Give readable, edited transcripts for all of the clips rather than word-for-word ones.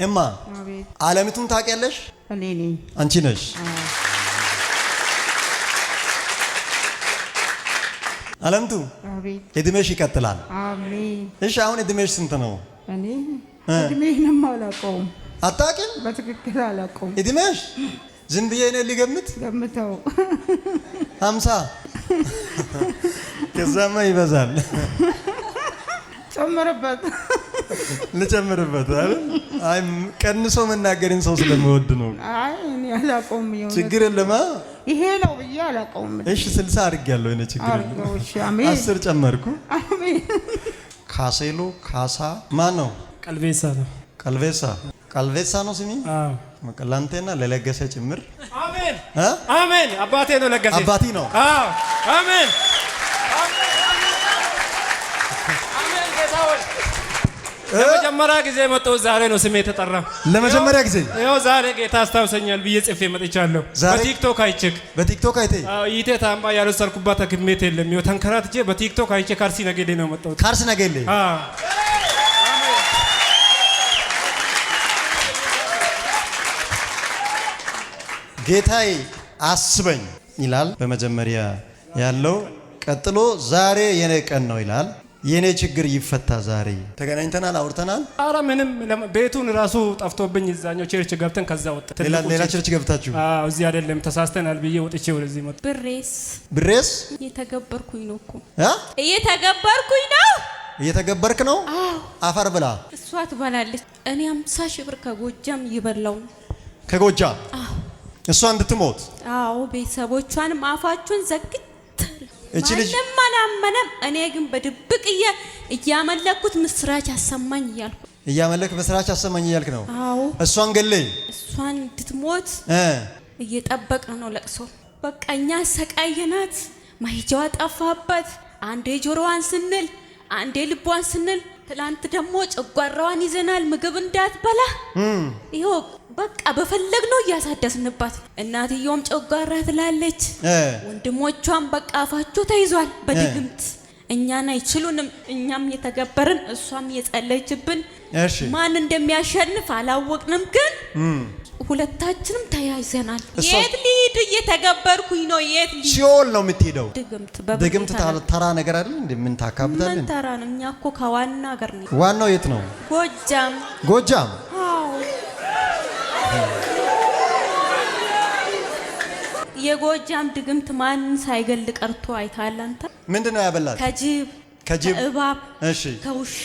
እማ ዓለምቱን ታውቂያለሽ? እኔ ነኝ። አንቺ ነሽ? ዓለምቱ እድሜሽ ይቀጥላል። አሜን። እሺ አሁን እድሜሽ ስንት ነው? እኔ እድሜንም አላውቀውም። አታውቂም? በትክክል አላውቀውም። እድሜሽ ዝም ብዬ እኔ ልገምት ገምተው 50 ከዛማ ይበዛል። ጨምርበት ልጨምርበት አይደል? አይ ቀንሶ መናገርን ሰው ስለምወድ ነው። አይ እኔ አላውቀውም። ችግር የለም። ይሄ ነው ብዬ አላውቀውም። እሺ 60 አድርጌያለሁ። እኔ ችግር የለም። እሺ አሜን። 10 ጨመርኩ። አሜን። ካሴሎ ካሳ ማን ነው? ቀልቤሳ ነው። ቀልቤሳ ነው ስሚ። አዎ መቀላንቴና ለለገሰ ጭምር። አሜን አሜን። አባቴ ነው ለገሰ። አባቴ ነው። አዎ አሜን። ለመጀመሪያ ጊዜ መጣሁ። ዛሬ ነው ስሜ የተጠራ። ለመጀመሪያ ጊዜ ይኸው ዛሬ ጌታ አስታውሰኛል ብዬ ጽፌ መጥቻለሁ። በቲክቶክ አይቼክ አዎ ይቴ ታምባ ያልሰርኩባት ህክምት የለም። ይኸው ተንከራትቼ በቲክቶክ አይቼ ካርሲ ነገሌ ነው መጣሁት። ካርሲ ነገሌ አዎ ጌታዬ አስበኝ ይላል በመጀመሪያ ያለው። ቀጥሎ ዛሬ የኔ ቀን ነው ይላል። የኔ ችግር ይፈታ ዛሬ። ተገናኝተናል፣ አውርተናል። አረ ምንም ቤቱን ራሱ ጠፍቶብኝ እዛኛው ቸርች ገብተን ከዛ ወጣ። ሌላ ቸርች ገብታችሁ? አዎ እዚህ አይደለም ተሳስተናል ብዬ ወጥቼ ወደዚህ መጣ። ብሬስ እየተገበርኩኝ ነው እኮ እየተገበርክ ነው? አፈር ብላ እሷ ትበላለች። እኔ 50 ሺህ ብር ከጎጃም ይበላው ከጎጃም እሷ እንድትሞት። አዎ ቤተሰቦቿንም አፋቸውን ዘግተው እቺ ልጅ ማንም እኔ ግን በድብቅ እያመለኩት ምስራች አሰማኝ እያልኩ ነው። አዎ እሷን ገለኝ። እሷን እንድትሞት እየጠበቅን ነው ለቅሶ። በቃ እኛ ሰቃየናት። ማይጃዋ ጠፋባት። አንዴ ጆሮዋን ስንል አንዴ ልቧን ስንል፣ ትላንት ደግሞ ጨጓራዋን ይዘናል ምግብ እንዳትበላ። ይኸው በቃ በፈለግነው እያሳደስንባት። እናትየውም ጨጓራ ትላለች። ወንድሞቿም በቃ አፋቸው ተይዟል በድግምት። እኛን አይችሉንም። እኛም የተገበርን እሷም የጸለየችብን። ማን እንደሚያሸንፍ አላወቅንም፣ ግን ሁለታችንም ተያይዘናል። የት ልሂድ? እየተገበርኩኝ ነው። የት ልሂድ? ሲኦል ነው የምትሄደው። ድግምት ተራ ነገር አይደል? ምን ታካብታለን? ምን ተራ ነው? እኛ እኮ ከዋና ሀገር ነው። ዋናው የት ነው? ጎጃም። አዎ የጎጃም ድግምት ማን ሳይገል ቀርቶ አይታል አንተ? ምንድነው ያበላል? ከጅብ ከእባብ፣ ከውሻ፣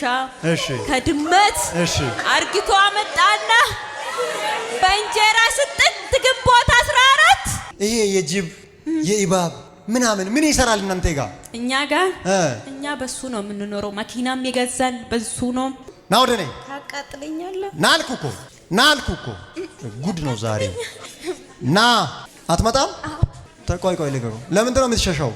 ከድመት አርግቶ አመጣና በእንጀራ ስጥት ግንቦት 14 ይሄ የጅብ የእባብ ምናምን ምን ይሰራል እናንተ ጋር? እኛ ጋር እኛ በሱ ነው የምንኖረው። መኪናም የገዛል በሱ ነው። ና ወደ እኔ ታቃጥለኛለህ። ናልኩ እኮ ጉድ ነው ዛሬ። ና አትመጣም? ተቆይ ልገሩ። ለምንድን ነው የምትሸሻው?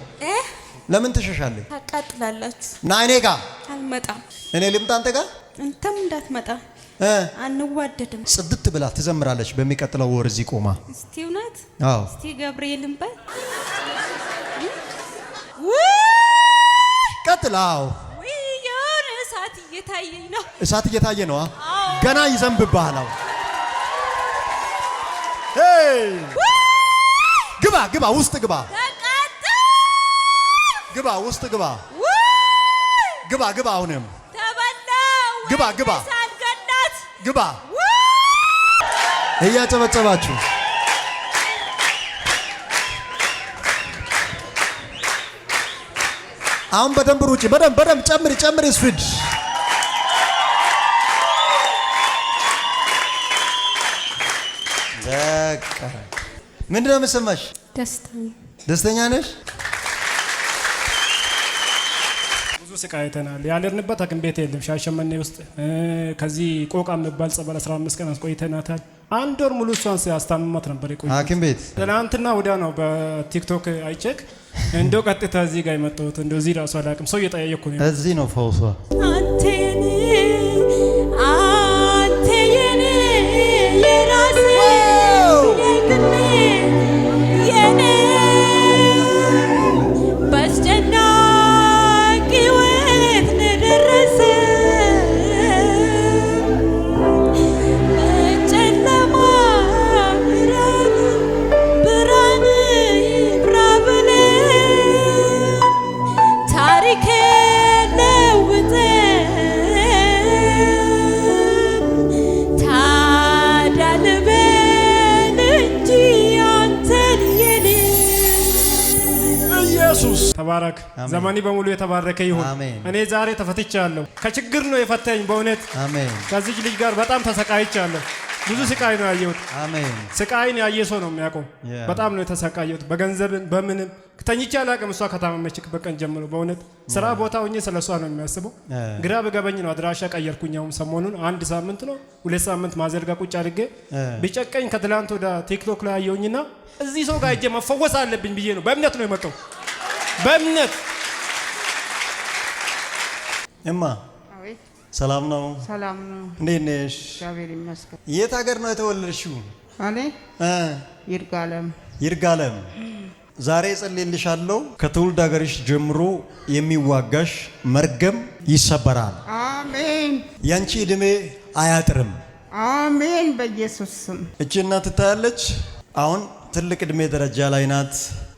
ለምን ትሸሻለህ? ታቃጥላላችሁ። ና እኔ ጋር። አልመጣም። እኔ ልምጣ አንተ ጋር? አንተም እንዳትመጣ። አንዋደድም። ጽድት ብላ ትዘምራለች በሚቀጥለው ወር እዚህ ቆማ። እስቲ እውነት? አዎ እስቲ ገብርኤልን በል። ቀጥላው። የሆነ እሳት እየታየኝ ነው። እሳት እየታየ ነው። ገና ይዘንብብሃል። ግባ ውስጥ ግባ። ውስጥ ግባ። አሁንም ተበላው። ግባ። እያጨበጨባችሁ አሁን በደንብ ሩጪ። በደንብ ጨምሪ ስፒድ። በቃ ምንድነው የምትሰማሽ? ደስተኛ ነሽ? ብዙ ስቃይ አይተናል። ያለንበት ሐኪም ቤት የለም። ሻሸመኔ ውስጥ ከዚህ ቆቃ የሚባል ጸበል 15 ቀን አስቆይተናታል። አንድ ወር ሙሉ እሷን ሲያስታምማት ነበር የቆየው ሐኪም ቤት። ትናንትና ወዲያ ነው በቲክቶክ አይቼክ እንደው ቀጥታ እዚህ ጋር የመጣሁት። እንደው እዚህ ራሱ አላውቅም። ሰው እየጠያየኩ ነው። እዚህ ነው ፈውሷ። አንተ የኔ የራሴ የኔ በአስጨናቂ ወቅት ደረሰ ተባረክ። ዘመኒ በሙሉ የተባረከ ይሁን። እኔ ዛሬ ተፈትቻለሁ። ከችግር ነው የፈታኝ በእውነት አሜን። ከዚህ ልጅ ጋር በጣም ተሰቃይቻለሁ። ብዙ ስቃይ ነው ያየሁት። አሜን። ስቃይን ያየ ሰው ነው የሚያውቀው። በጣም ነው የተሰቃየሁት። በገንዘብ በምንም ተኝቼ አላውቅም። እሷ ከታመመችበት ቀን ጀምሮ በእውነት ስራ ቦታ ሆኜ ስለሷ ነው የሚያስበው። ግራ በገበኝ ነው አድራሻ ቀየርኩኝ። አሁን ሰሞኑን 1 ሳምንት ነው 2 ሳምንት ማዘርጋ ቁጭ አድርጌ ቢጨቀኝ ከትላንት ወደ ቲክቶክ ላይ አየሁኝና እዚህ ሰው ጋር ሄጄ መፈወስ አለብኝ ብዬ ነው በእምነት ነው የመጣው። በእምነት እማ ሰላም ነው? ሰላም ነው። እንዴት ነሽ? እግዚአብሔር ይመስገን። የት ሀገር ነው የተወለድሽው? እኔ ይርጋለም። ይርጋለም። ዛሬ ጸልይልሻለሁ። ከትውልድ ሀገርሽ ጀምሮ የሚዋጋሽ መርገም ይሰበራል። አሜን። ያንቺ እድሜ አያጥርም። አሜን። በኢየሱስ ስም። እቺ እናት ትታያለች። አሁን ትልቅ እድሜ ደረጃ ላይ ናት።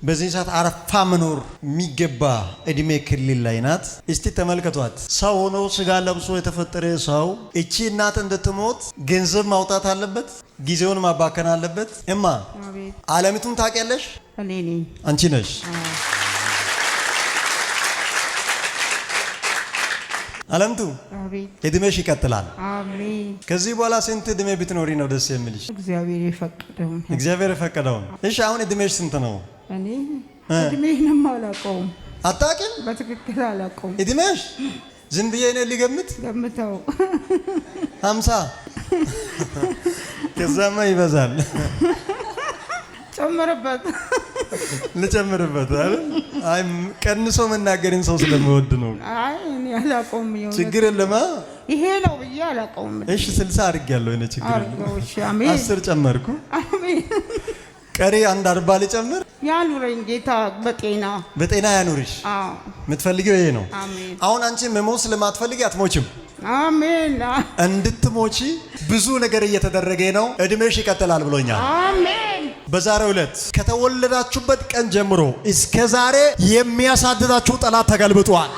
በዚህ ሰዓት አረፋ መኖር የሚገባ እድሜ ክልል ላይ ናት። እስቲ ተመልከቷት። ሰው ሆኖ ስጋ ለብሶ የተፈጠረ ሰው እቺ እናት እንድትሞት ገንዘብ ማውጣት አለበት፣ ጊዜውን ማባከን አለበት። እማ አለሚቱን ታውቂያለሽ? እኔ ነኝ። አንቺ ነሽ። አለምቱ እድሜሽ ይቀጥላል። አሜን። ከዚህ በኋላ ስንት እድሜ ብትኖሪ ነው ደስ የሚልሽ? እግዚአብሔር የፈቀደውን። እግዚአብሔር የፈቀደውን። እሺ አሁን እድሜሽ ስንት ነው? እኔ እድሜንም አላውቀውም። አታውቂም? በትክክል አላውቀውም። እድሜሽ ዝም ብዬ እኔ ሊገምት ገምተው 50 ከዛማ ይበዛል። ጨምርበት ልጨምርበት አይደል? አይ ቀንሶ መናገርን ሰው ስለምወድ ነው። አይ እኔ አላውቀውም። ችግር የለማ ይሄ ነው ብዬ አላውቀውም። እሺ 60 አድርጌያለሁ። እኔ ችግር የለም። እሺ አሜን። 10 ጨመርኩ። አሜን። ቀሪ 40 ልጨምር። ያኑረኝ ጌታ በጤና ያኑርሽ። አዎ የምትፈልጊው ይሄ ነው። አሜን። አሁን አንቺ መሞት ስለማትፈልጊ አትሞችም። አሜን። እንድትሞቺ ብዙ ነገር እየተደረገ ነው። እድሜሽ ይቀጥላል ብሎኛል። አሜን። በዛሬው ዕለት ከተወለዳችሁበት ቀን ጀምሮ እስከ ዛሬ የሚያሳድዳችሁ ጠላት ተገልብጧል።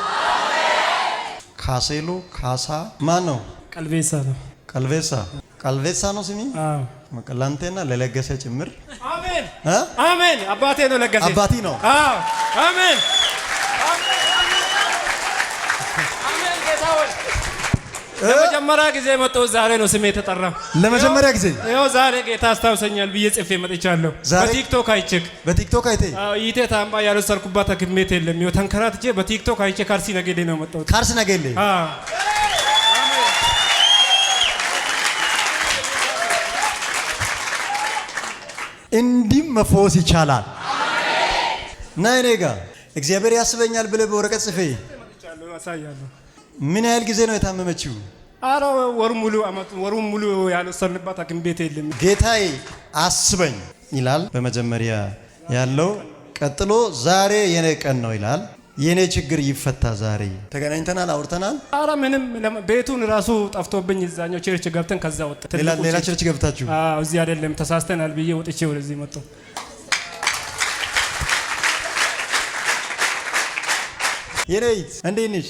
ካሴሎ ካሳ ማን ነው? ቀልቤሳ ነው። ቀልቤሳ ነው ስሚ። አዎ መቀላንቴና ለለገሰ ጭምር። አሜን አሜን። አባቴ ነው ለገሰ። አባቲ ነው። አዎ አሜን አሜን። ጌታዬ ለመጀመሪያ ጊዜ መጣሁ። ዛሬ ነው ስሜ የተጠራ። ለመጀመሪያ ጊዜ ይኸው ዛሬ ጌታ አስታውሰኛል ብዬ ጽፌ መጥቻለሁ። በቲክቶክ አይቼክ አዎ ይቴ ታምባ ያልወሰድኩባት ሐኪም ቤት የለም። ይኸው ተንከራትቼ በቲክቶክ አይቼ ካርሲ ነገሌ ነው መጣሁት። ካርሲ ነገሌ አዎ እንዲህ መፈወስ ይቻላል። ና እኔ ጋር እግዚአብሔር ያስበኛል ብለህ በወረቀት ጽፌ መጥቻለሁ። አሳያለሁ። ምን ያህል ጊዜ ነው የታመመችው? አረ ወሩን ሙሉ ያልወሰድንባት ሐኪም ቤት የለም። ጌታዬ አስበኝ ይላል በመጀመሪያ ያለው። ቀጥሎ ዛሬ የኔ ቀን ነው ይላል። የኔ ችግር ይፈታ ዛሬ። ተገናኝተናል፣ አውርተናል። አረ ምንም ቤቱን ራሱ ጠፍቶብኝ እዛኛው ቸርች ገብተን ከዛ ወጣ። ሌላ ቸርች ገብታችሁ? አዎ እዚህ አይደለም ተሳስተናል ብዬ ወጥቼ ወደዚህ መጣሁ። የኔት እንዴት ነሽ?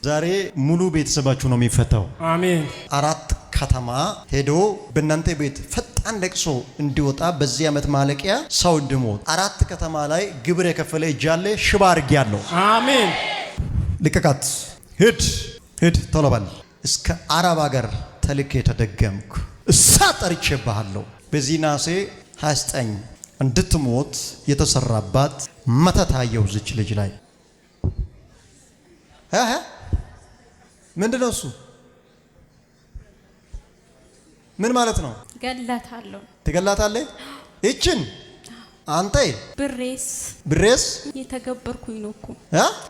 ዛሬ ሙሉ ቤተሰባችሁ ነው የሚፈታው። አሜን። 4 ከተማ ሄዶ በእናንተ ቤት ፈጣን ለቅሶ እንዲወጣ በዚህ ዓመት ማለቂያ ሰው እንዲሞት 4 ከተማ ላይ ግብር የከፈለ እጅ አለ። ሽባ አድርጌያለሁ። አሜን። ልቀቃት። ሂድ ቶሎ በል። እስከ አረብ ሀገር ተልኬ ተደገምኩ። እሳት ጠርቼብሃለሁ። በዚህ ናሴ 29 እንድትሞት የተሰራባት መተት አየሁ እዚች ልጅ ላይ። ምንድነው እሱ? ምን ማለት ነው? ገላታለሁ። ትገላታለህ? ይችን አንተ ብሬስ እየተገበርኩኝ ነው እኮ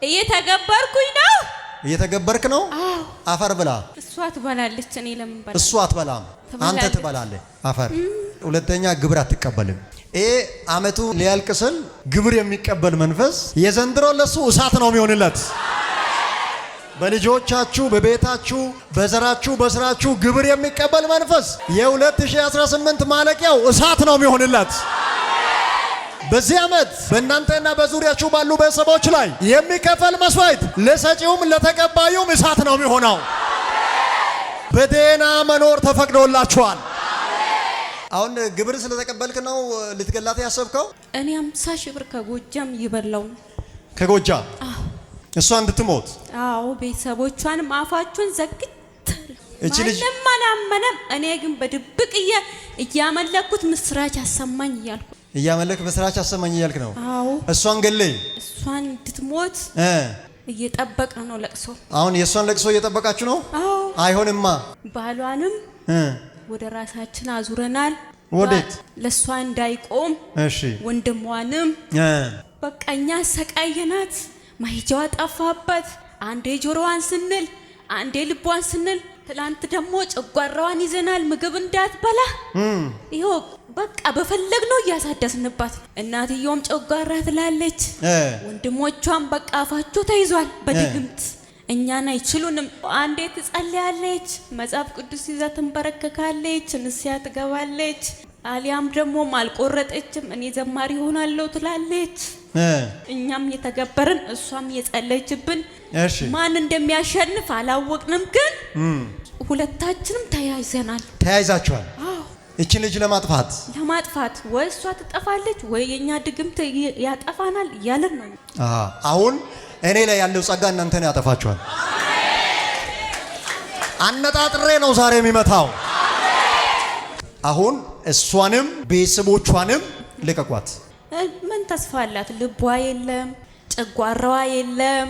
እየተገበርኩኝ ነው። እየተገበርክ ነው? አፈር ብላ። እሷ ትበላለች፣ እኔ ለምን በላ? እሷ አትበላም፣ አንተ ትበላለህ። አፈር። ሁለተኛ ግብር አትቀበልም። ይሄ አመቱ ሊያልቅ ስል ግብር የሚቀበል መንፈስ የዘንድሮ ለሱ እሳት ነው የሚሆንለት። በልጆቻችሁ፣ በቤታችሁ፣ በዘራችሁ፣ በስራችሁ ግብር የሚቀበል መንፈስ የ2018 ማለቂያው እሳት ነው የሚሆንለት። በዚህ ዓመት በእናንተና በዙሪያችሁ ባሉ ቤተሰቦች ላይ የሚከፈል መስዋዕት ለሰጪውም ለተቀባዩም እሳት ነው የሚሆነው። በደህና መኖር ተፈቅዶላችኋል። አሁን ግብር ስለተቀበልክ ነው ልትገላት ያሰብከው? እኔ 50 ሺህ ብር ከጎጃም ይበላው ከጎጃም እሷ እንድትሞት አዎ ቤተሰቦቿንም አፋቸውን ዘግት እቺ ልጅ ማናመነም እኔ ግን በድብቅ እያመለኩት ምስራች አሰማኝ እያልኩ እያመለክ ምስራች አሰማኝ እያልክ ነው? አዎ እሷን ገለይ እሷን እንድትሞት እየጠበቅን ነው ለቅሶ። አሁን የእሷን ለቅሶ እየጠበቃችሁ ነው? አዎ አይሆንማ። ባሏንም ወደ ራሳችን አዙረናል። ወዴት? ለሷ እንዳይቆም እሺ ወንድሟንም በቃኛ ሰቃየናት። ማይጃዋ ጠፋበት። አንዴ ጆሮዋን ስንል አንዴ ልቧን ስንል ትላንት ደግሞ ጨጓራዋን ይዘናል ምግብ እንዳትበላ ይሄው በቃ በፈለግነው ያሳደስንባት። እናትየውም ጨጓራ ትላለች። ወንድሞቿም በቃ አፋቸው ተይዟል በድግምት እኛን አይችሉንም። አንዴ ትጸልያለች፣ መጽሐፍ ቅዱስ ይዛ ትንበረከካለች፣ ንስያ ትገባለች። አሊያም ደግሞ አልቆረጠችም እኔ ዘማሪ ሆናለሁ ትላለች። እኛም የተገበርን እሷም የጸለየችብን ማን እንደሚያሸንፍ አላወቅንም፣ ግን ሁለታችንም ተያይዘናል። ተያይዛችኋል? እቺ ልጅ ለማጥፋት ወይ እሷ ትጠፋለች ወይ የኛ ድግምት ያጠፋናል እያለን ነው። አሁን እኔ ላይ ያለው ጸጋ እናንተን ያጠፋችኋል። አነጣጥሬ ነው ዛሬ የሚመታው። አሁን እሷንም ቤተሰቦቿንም ልቀቋት። ምን ተስፋ አላት? ልቧ የለም፣ ጨጓራዋ የለም፣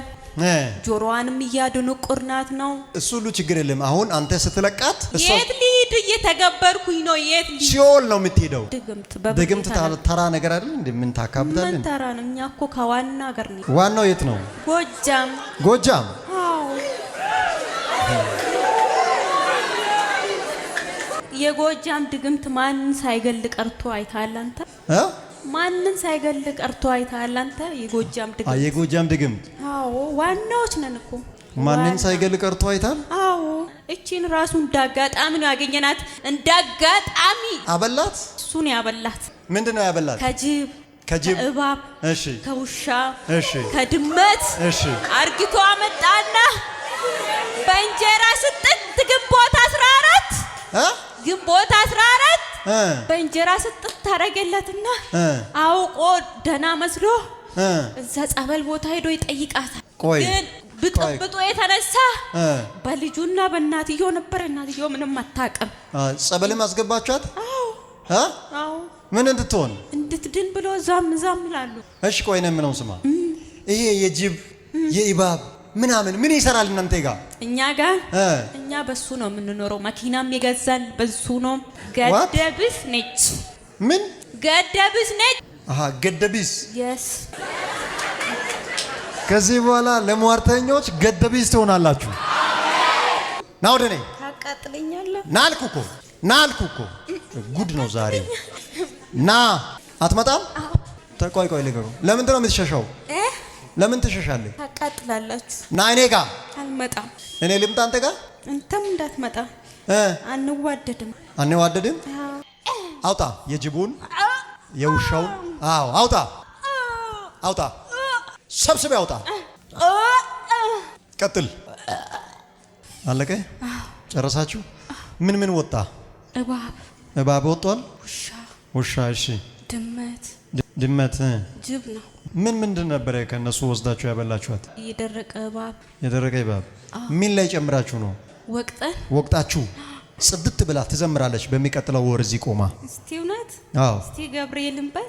ጆሮዋንም እያደነቆርናት ነው። እሱ ሁሉ ችግር የለም። አሁን አንተ ስትለቃት የት ልሂድ? እየተገበርኩኝ ነው። የት ልሂድ? ሲኦል ነው የምትሄደው። ድግምት ተራ ነገር አይደል? ምን ታካብዳለህ? ምን ተራ ነው? እኛ እኮ ከዋና ሀገር ነው። ዋናው የት ነው? ጎጃም። አዎ የጎጃም ድግምት ማንን ሳይገል ቀርቶ አይታል አንተ? ማንን ሳይገል ቀርቶ አይታል አንተ? የጎጃም ድግምት አዎ ዋናዎች ነን እኮ። ማንን ሳይገል ቀርቶ አይታል? አዎ እቺን ራሱ እንዳጋጣሚ ነው ያገኘናት። እንዳጋጣሚ አበላት። እሱን ያበላት። ምንድነው ያበላት? ከጅብ፣ ከእባብ፣ ከውሻ፣ ከድመት አርግቶ አመጣና በእንጀራ ስጥት ግንቦት 14 በእንጀራ ስጥት ታረገለትና አውቆ ደና መስሎ እዛ ጸበል ቦታ ሄዶ ይጠይቃታል። ግን ብጥብጡ የተነሳ በልጁና በእናትየው ነበር። እናትየው ምንም አታውቅም። ጸበልም አስገባቻት። አዎ ምን እንድትሆን እንድትድን ብሎ ዛም ይላሉ። እሺ ቆይ ነው ምነው ስማ፣ ይሄ የጅብ የእባብ ምናምን ምን ይሰራል እናንተ ጋር? እኛ ጋር እኛ በሱ ነው የምንኖረው። መኪናም የገዛን በሱ ነው። ገደብስ ነች። ምን ገደብስ ነች? ገደቢስ። yes ከዚህ በኋላ ለሟርተኞች ገደቢስ ትሆናላችሁ። ና ወደ እኔ። ታቃጥለኛለህ። ናልኩ እኮ ጉድ ነው ዛሬ። ና አትመጣም? ቆይ ልገሩ። ለምንድን ነው የምትሸሸው? ለምን ትሸሻለህ? ታቃጥላላችሁ። ና እኔ ጋር። አልመጣም። እኔ ልምጣ አንተ ጋር? አንተም እንዳትመጣ። አንዋደድም። አውጣ የጅቡን የውሻውን። አዎ አውጣ። ሰብስቤ አውጣ። ቀጥል። አለቀ? ጨረሳችሁ? ምን ወጣ? እባብ ወጥቷል። ውሻ። እሺ። ድመት። ጅብ ነው። ምንድን ነበረ ከነሱ ወስዳችሁ ያበላችኋት? የደረቀ እባብ። ምን ላይ ጨምራችሁ ነው? ወቅጣችሁ። ጽድት ብላ ትዘምራለች። በሚቀጥለው ወር እዚህ ቆማ። እስቲ እውነት? አዎ። እስቲ ገብርኤልን በል።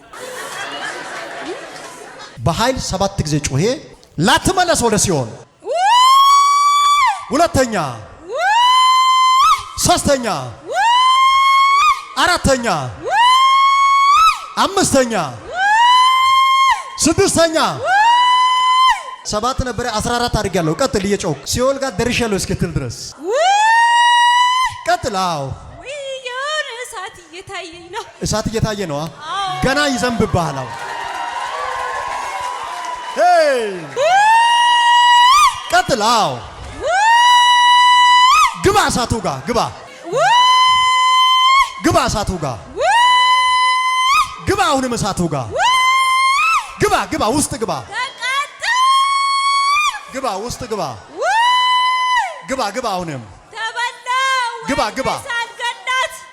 በኃይል 7 ጊዜ ጮሄ ላትመለስ ወደ ሲኦል። ሁለተኛ፣ ሶስተኛ፣ አራተኛ፣ አምስተኛ፣ ስድስተኛ፣ 7 ነበር 14 አድርጋለሁ። ቀጥል እየጮክ ሲኦል ጋር ደርሻለሁ እስክትል ድረስ ቀጥል። አዎ እሳት እየታየ ነው። ገና ይዘንብብሃል። ቀጥል። አዎ ግባ፣ እሳቱ ጋር ግባ፣ እሳቱ ጋር ግባ፣ አሁንም እሳቱ ጋር ግባ፣ ውስጥ ግባ፣ ውስጥ ግባ፣ አሁንም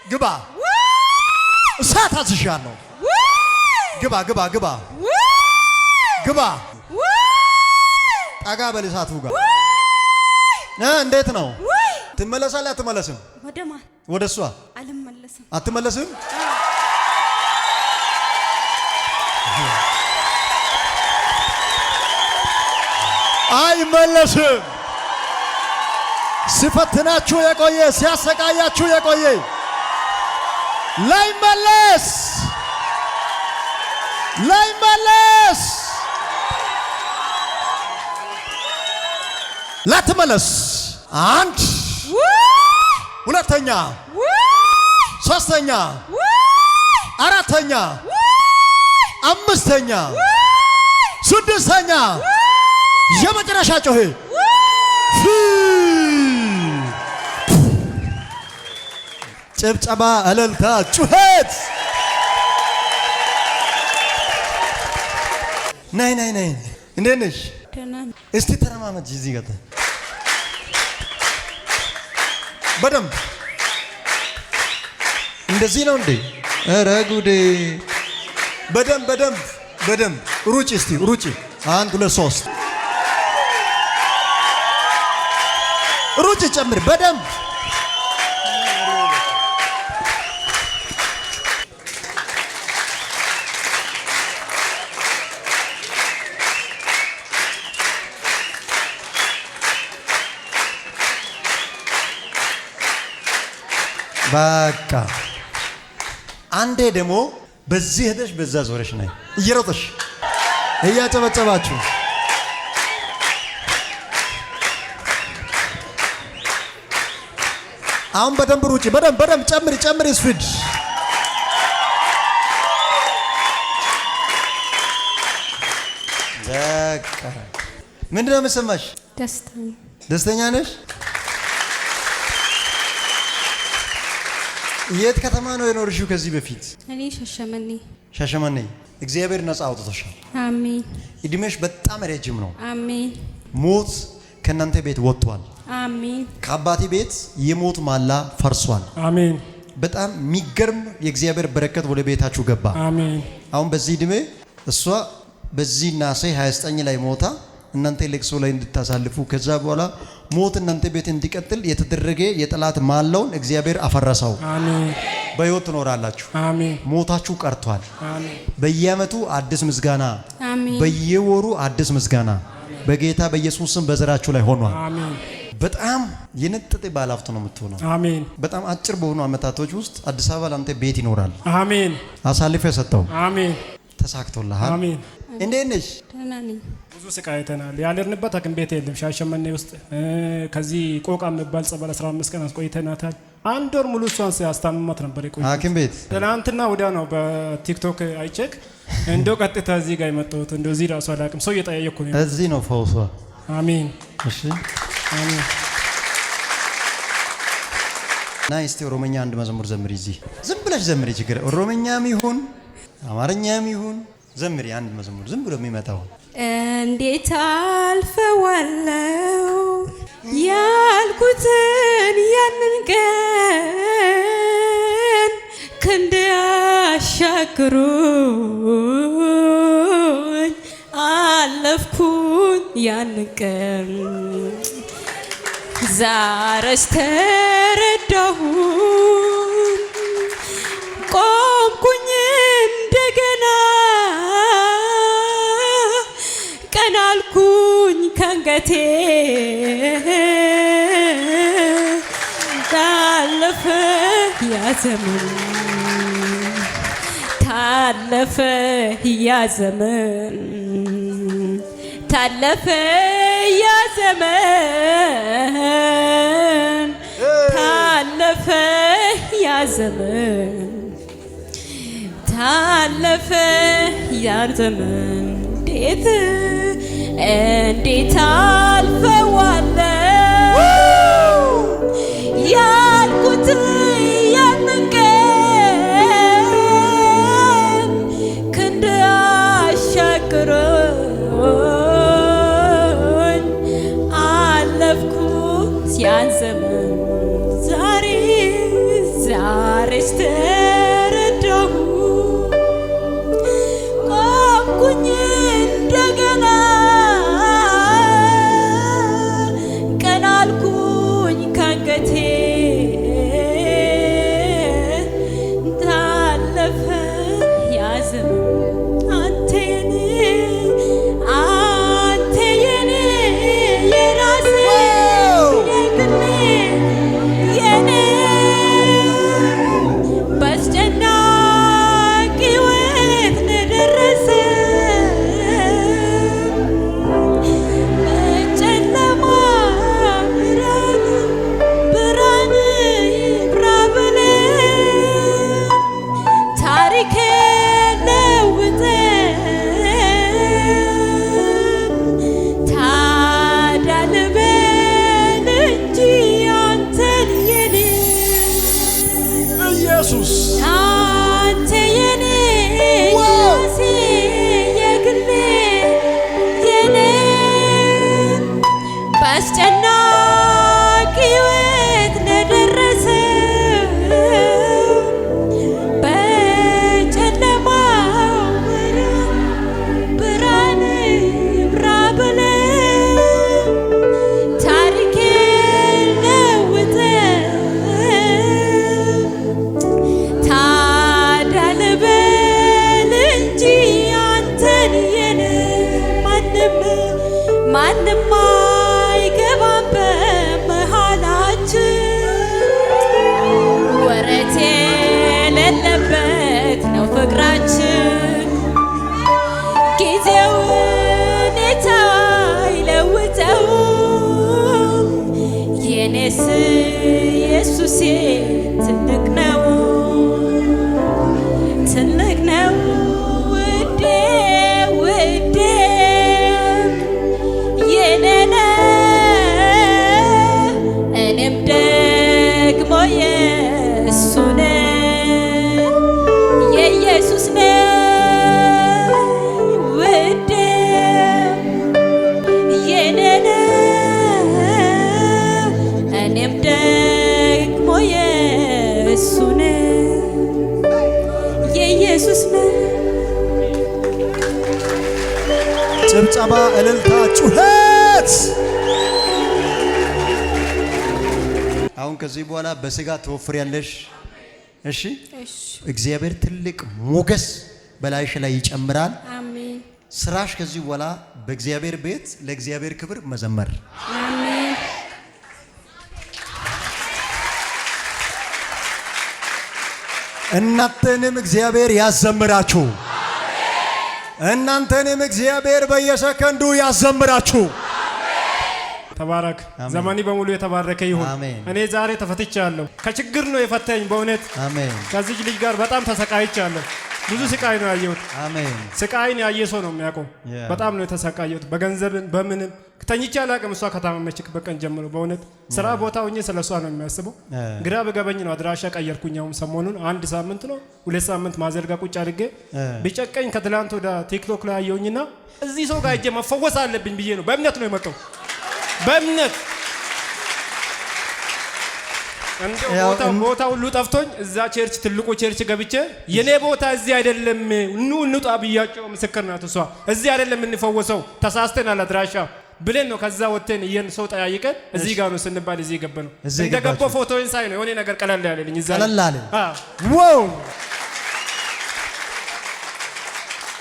ግባ፣ እሳት አዝዣለሁ። ግባ ጠጋ በልሳቱ ጋር እንዴት ነው? ትመለሳለህ አትመለስም? ወደ ማን? ወደ እሷ አልመለስም። አትመለስም? አይመለስም። ሲፈትናችሁ የቆየ ሲያሰቃያችሁ የቆየ ላይመለስ ላትመለስ። አንድ ሁለተኛ ሶስተኛ አራተኛ አምስተኛ ስድስተኛ የመጨረሻ ጮሄ ጭብጨባ እልልታ ጩኸት። ነይ እንዴት ነሽ? እስቲ ተረማመጂ እዚህ ጋር በደንብ እንደዚህ ነው እንዴ? ኧረ ጉዴ! በደንብ ሩጪ እስቲ ሩጪ። 1 2 3 ሩጪ ጨምሪ በደንብ በቃ አንዴ ደግሞ በዚህ ሄደሽ በዛ ዞረሽ ነይ እየሮጥሽ እያጨበጨባችሁ አሁን በደንብ ሩጪ በደንብ ጨምሪ ስፒድ በቃ ምንድን ነው የምትሰማሽ? ደስተኛ ነሽ? የት ከተማ ነው የኖርሽው ከዚህ በፊት? እኔ ሻሸመኔ። እግዚአብሔር ነፃ አውጥቶሻል። አሜን። እድሜሽ በጣም ረጅም ነው። አሜን። ሞት ከእናንተ ቤት ወጥቷል። አሜን። ከአባቴ ቤት የሞት ማላ ፈርሷል። አሜን። በጣም የሚገርም የእግዚአብሔር በረከት ወደ ቤታችሁ ገባ። አሜን። አሁን በዚህ እድሜ እሷ በዚህ ናሴ 29 ላይ ሞታ እናንተ ለቅሶ ላይ እንድታሳልፉ ከዛ በኋላ ሞት እናንተ ቤት እንዲቀጥል የተደረገ የጠላት ማላውን እግዚአብሔር አፈረሰው። አሜን። በሕይወት ትኖራላችሁ። አሜን። ሞታችሁ ቀርቷል። አሜን። በየዓመቱ አዲስ ምስጋና፣ አሜን። በየወሩ አዲስ ምስጋና በጌታ በኢየሱስ ስም በዘራችሁ ላይ ሆኗል። አሜን። በጣም የነጠጠ ባለሀብት ነው የምትሆነው። አሜን። በጣም አጭር በሆኑ አመታቶች ውስጥ አዲስ አበባ ላንተ ቤት ይኖራል። አሜን። አሳልፈ ሰጠው። አሜን። ተሳክቶልሃል። አሜን። እንዴት ነሽ? ደህና ነኝ። ብዙ ስቃይ አይተናል። ያለንበት ሐኪም ቤት የለም። ሻሸመኔ ውስጥ ከዚህ ቆቃ የሚባል ጸበል 15 ቀን አስቆይተናታል። አንድ ወር ሙሉ እሷን ሲያስታምማት ነበር የቆየው ሐኪም ቤት። ትናንትና ወዲያ ነው በቲክቶክ አይቼክ እንደው ቀጥታ እዚህ ጋር የመጣሁት። እንደው እዚህ ራሱ አላውቅም። ሰው እየጠያየኩ ነው። እዚህ ነው ፈውሷ። አሜን። እሺ አሜን። ና እስቲ ኦሮምኛ አንድ መዝሙር ዘምሪ። እዚህ ዝም ብለሽ ዘምሪ። ችግር ኦሮምኛም ይሁን አማርኛም ይሁን ዘምሪ። አንድ መዝሙር ዝም ብሎ የሚመጣው እንዴት አልፈዋለው ያልኩትን ያንን ቀን ክንድ አሻግሮኝ አለፍኩኝ ያንን ቀን ዛሬስ ተረዳሁኝ ቆምኩኝ እንደገና ቀና አልኩኝ ከንገቴ ታለፈ ያ ዘመን ታለፈ ያ ዘመን ታለፈ ያ ዘመን ታለፈ ያ ዘመን ታለፈ ያ ዘመን እንዴት አልፈዋለው ያልኩት ያንን ቀን ክንድ አሻግሮኝ አለፍኩት ያን ዘመን ዛሬስ ተረዳሁ ቆምኩኝ እንደገና ኢየሱስ አንተ የኔ ራሴ የግሌ የኔ በአስጨናቂ ሕይወት ለደረሰ በጨለማው ብርሃን ይብራ ብለህ ታሪኬን ለውጠህ ታዲያ ልበል እንጂ አንተን የኔ ማንም አይገባም በመሃላችን ወረት የሌለበት ነው ፍቅራችን ጊዜው ሁኔታ አይለውጠውም የኔስ ኢየሱሴ ትልቅ ነው ውዴ ውዴ የኔ ነህ እኔም ደግሞ የእሱ ነኝ የኢየሱስ ነኝ ውዴ የኔ ነህ እኔም ደግሞ የእሱ ነኝ የኢየሱስ ነኝ። ጭብጨባ፣ እልልታ፣ ጩኸት። አሁን ከዚህ በኋላ በስጋ ትወፍሪያለሽ። እሺ፣ እግዚአብሔር ትልቅ ሞገስ በላይሽ ላይ ይጨምራል። አሜን። ስራሽ ከዚህ በኋላ በእግዚአብሔር ቤት ለእግዚአብሔር ክብር መዘመር። አሜን። እናንተንም እግዚአብሔር ያዘምራችሁ። እናንተንም እግዚአብሔር በየሰከንዱ ያዘምራችሁ። ተባረክ። ዘመኒ በሙሉ የተባረከ ይሁን። እኔ ዛሬ ተፈትቻለሁ። ከችግር ነው የፈታኝ በእውነት። አሜን። ከዚህ ልጅ ጋር በጣም ተሰቃይቻለሁ። ብዙ ስቃይ ነው ያየሁት። አሜን። ስቃይን ያየ ሰው ነው የሚያውቀው። በጣም ነው የተሰቃየሁት። በገንዘብን በምንም ተኝቼ አላውቅም። እሷ ከታመመችበት ቀን ጀምሮ በእውነት ስራ ቦታ ሆኜ ስለሷ ነው የሚያስበው። ግራ በገበኝ ነው አድራሻ ቀየርኩኝ። አሁን ሰሞኑን 1 ሳምንት ነው 2 ሳምንት ማዘርጋ ቁጭ አድርጌ ቢጨቀኝ ከትላንት ወደ ቲክቶክ ላይ አየሁኝና እዚህ ሰው ጋር ሄጄ መፈወስ አለብኝ ብዬ ነው በእምነት ነው የመጣው። በእምነት ቦታ ሁሉ ጠፍቶኝ እዛ ቸርች ትልቁ ቸርች ገብቼ የኔ ቦታ እዚህ አይደለም እንውጣ ብያቸው ምስክር ናት እሷ። እዚህ አይደለም እንፈወሰው ተሳስተናል አድራሻ ብለን ነው ከዛ ወጥተን ይሄን ሰው ጠያይቀን እዚህ ጋር ነው ስንባል እዚህ ገባ ነው። እንደገባው ፎቶዬን ሳይ ነው የሆነ ነገር ቀለል ያለልኝ እዛ። ቀለል አለ። ዋው